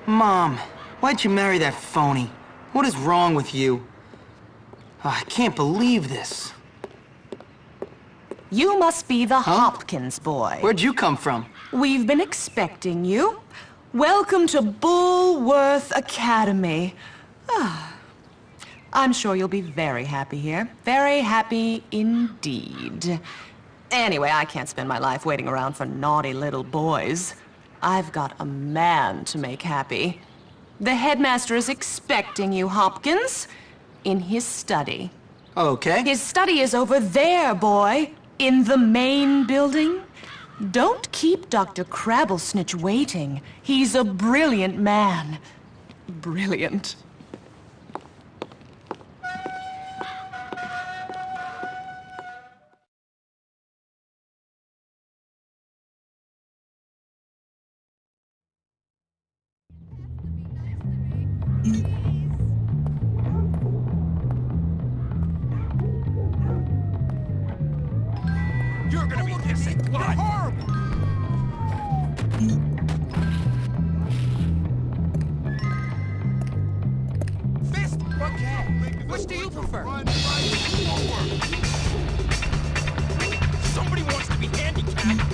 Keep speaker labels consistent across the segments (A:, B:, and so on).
A: Mom, why'd you marry that phony? What is wrong with you? I can't believe this.
B: You must be the Hopkins boy.
A: Where'd you come from?
B: We've been expecting you. Welcome to Bullworth Academy. I'm sure you'll be very happy here. Very happy indeed. Anyway, I can't spend my life waiting around for naughty little boys. I've got a man to make happy. The headmaster is expecting you, Hopkins, in his study.
A: Okay.
B: His study is over there, boy, in the main building. Don't keep Dr. Crabblesnitch waiting. He's a brilliant man. Brilliant.
C: You're gonna be pissing blood! You're horrible! Fist or cat? Which do you prefer? Somebody wants to be handicapped!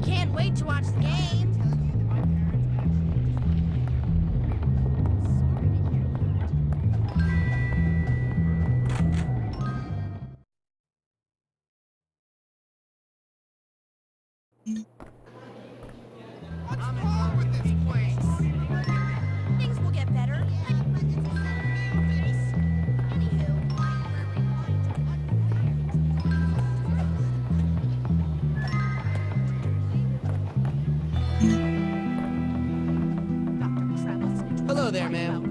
D: Can't wait to watch the game.
C: What's wrong with this place?
D: Things will get better.
A: Hello there, ma'am.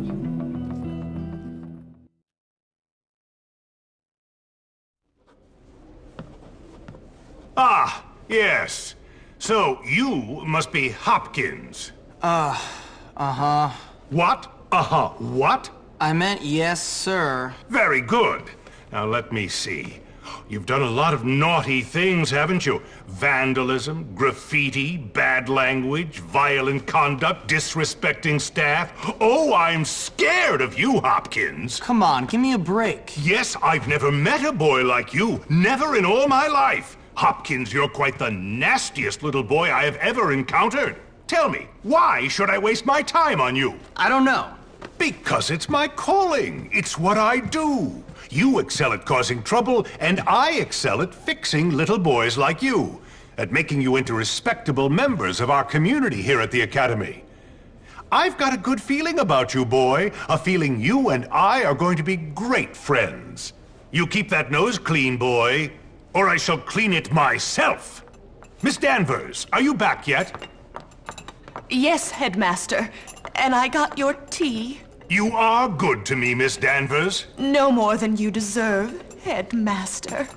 E: Ah, yes. So, you must be Hopkins.
A: Uh-huh.
E: What? Uh-huh. What?
A: I meant yes, sir.
E: Very good. Now, let me see. You've done a lot of naughty things, haven't you? Vandalism, graffiti, bad language, violent conduct, disrespecting staff. Oh, I'm scared of you, Hopkins.
A: Come on, give me a break.
E: Yes, I've never met a boy like you. Never in all my life. Hopkins, you're quite the nastiest little boy I have ever encountered. Tell me, why should I waste my time on you?
A: I don't know.
E: Because it's my calling. It's what I do. You excel at causing trouble, and I excel at fixing little boys like you, at making you into respectable members of our community here at the Academy. I've got a good feeling about you, boy. A feeling you and I are going to be great friends. You keep that nose clean, boy, or I shall clean it myself. Miss Danvers, are you back yet?
B: Yes, headmaster. And I got your tea.
E: You are good to me, Miss Danvers.
B: No more than you deserve, headmaster.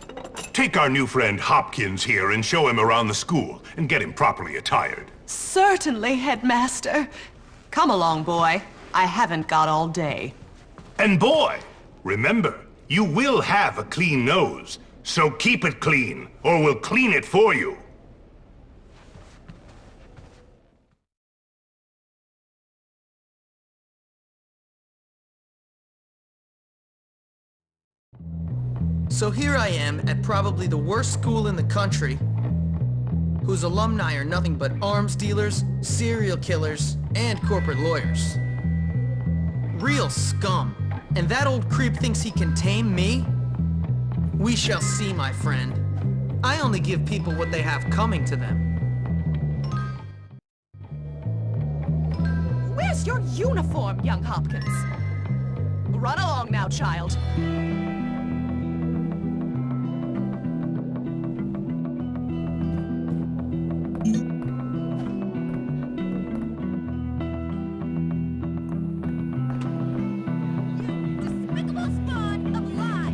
E: Take our new friend Hopkins here and show him around the school and get him properly attired.
B: Certainly, headmaster. Come along, boy. I haven't got all day.
E: And boy, remember, you will have a clean nose, so keep it clean, or we'll clean it for you.
A: So here I am at probably the worst school in the country, whose alumni are nothing but arms dealers, serial killers, and corporate lawyers. Real scum. And that old creep thinks he can tame me? We shall see, my friend. I only give people what they have coming to them.
B: Where's your uniform, young Hopkins? Run along now, child.
D: Despicable spawn of lies.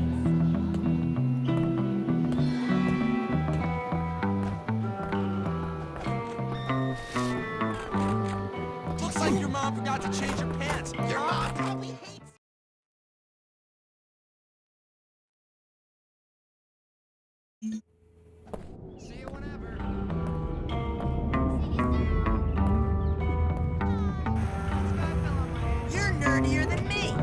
C: See you whenever.
A: You're nerdier than me.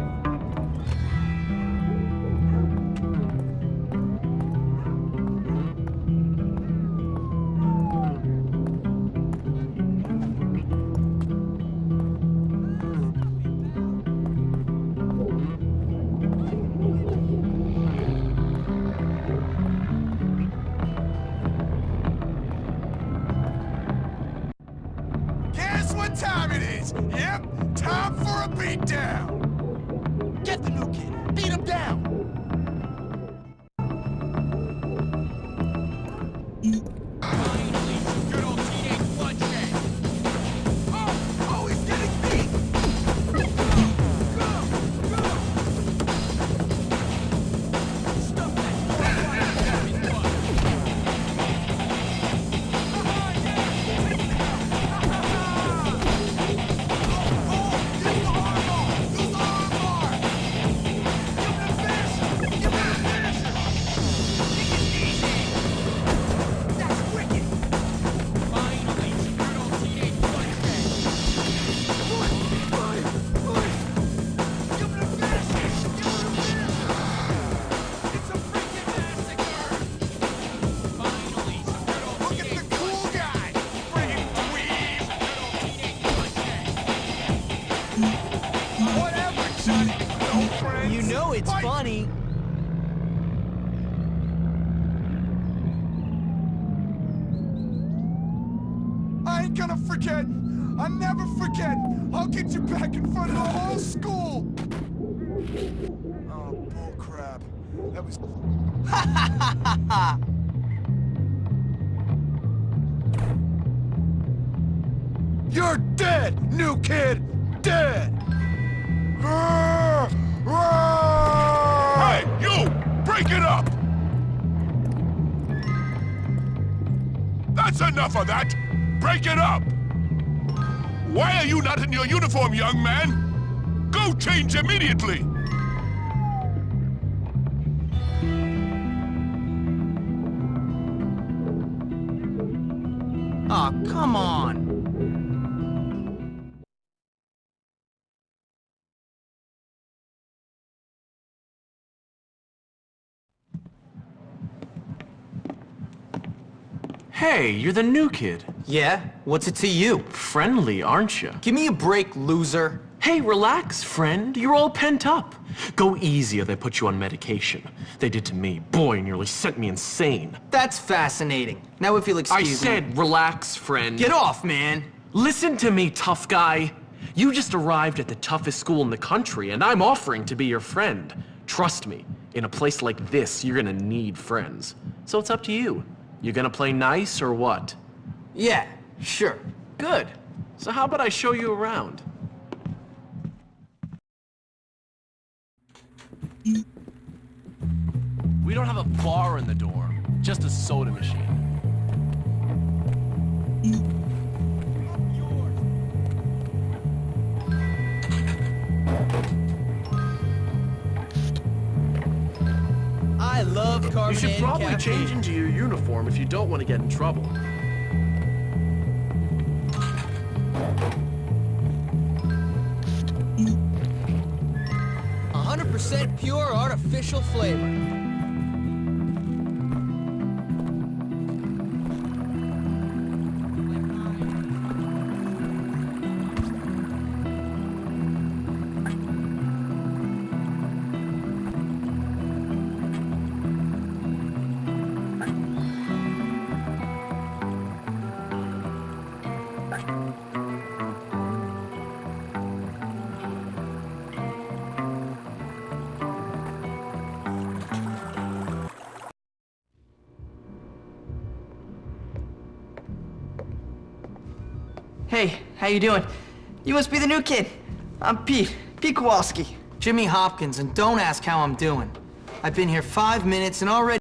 C: Guess what time it is? Yep, time for a beatdown. Get the new kid. Beat him down. Finally, some good old teenage bloodshed. Oh, he's getting beat. Go. Stuff
A: You know it's funny.
C: I ain't gonna forget. I'll never forget. I'll get you back in front of the whole school. Oh, bullcrap. That was... You're dead, new kid! Dead!
E: Hey, you! Break it up! That's enough of that! Break it up! Why are you not in your uniform, young man? Go change immediately!
A: Aw, come on.
F: Hey, you're the new kid.
A: Yeah? What's it to you?
F: Friendly, aren't you?
A: Give me a break, loser.
F: Hey, relax, friend. You're all pent up. Go easy or they put you on medication. They did to me. Boy, nearly sent me insane.
A: That's fascinating. Now if you'll
F: I
A: excuse me.
F: said relax, friend.
A: Get off, man.
F: Listen to me, tough guy. You just arrived at the toughest school in the country, and I'm offering to be your friend. Trust me, in a place like this, you're gonna need friends. So it's up to you. You gonna play nice or what?
A: Yeah, sure.
F: Good. So how about I show you around? We don't have a bar in the dorm, just a soda machine.
A: I love carbonated
F: You should probably
A: caffeine.
F: change into your uniform if you don't want to get in trouble.
A: 100% pure artificial flavor.
G: Hey, how you doing? You must be the new kid. I'm Pete Kowalski.
A: Jimmy Hopkins, and don't ask how I'm doing. I've been here 5 minutes and already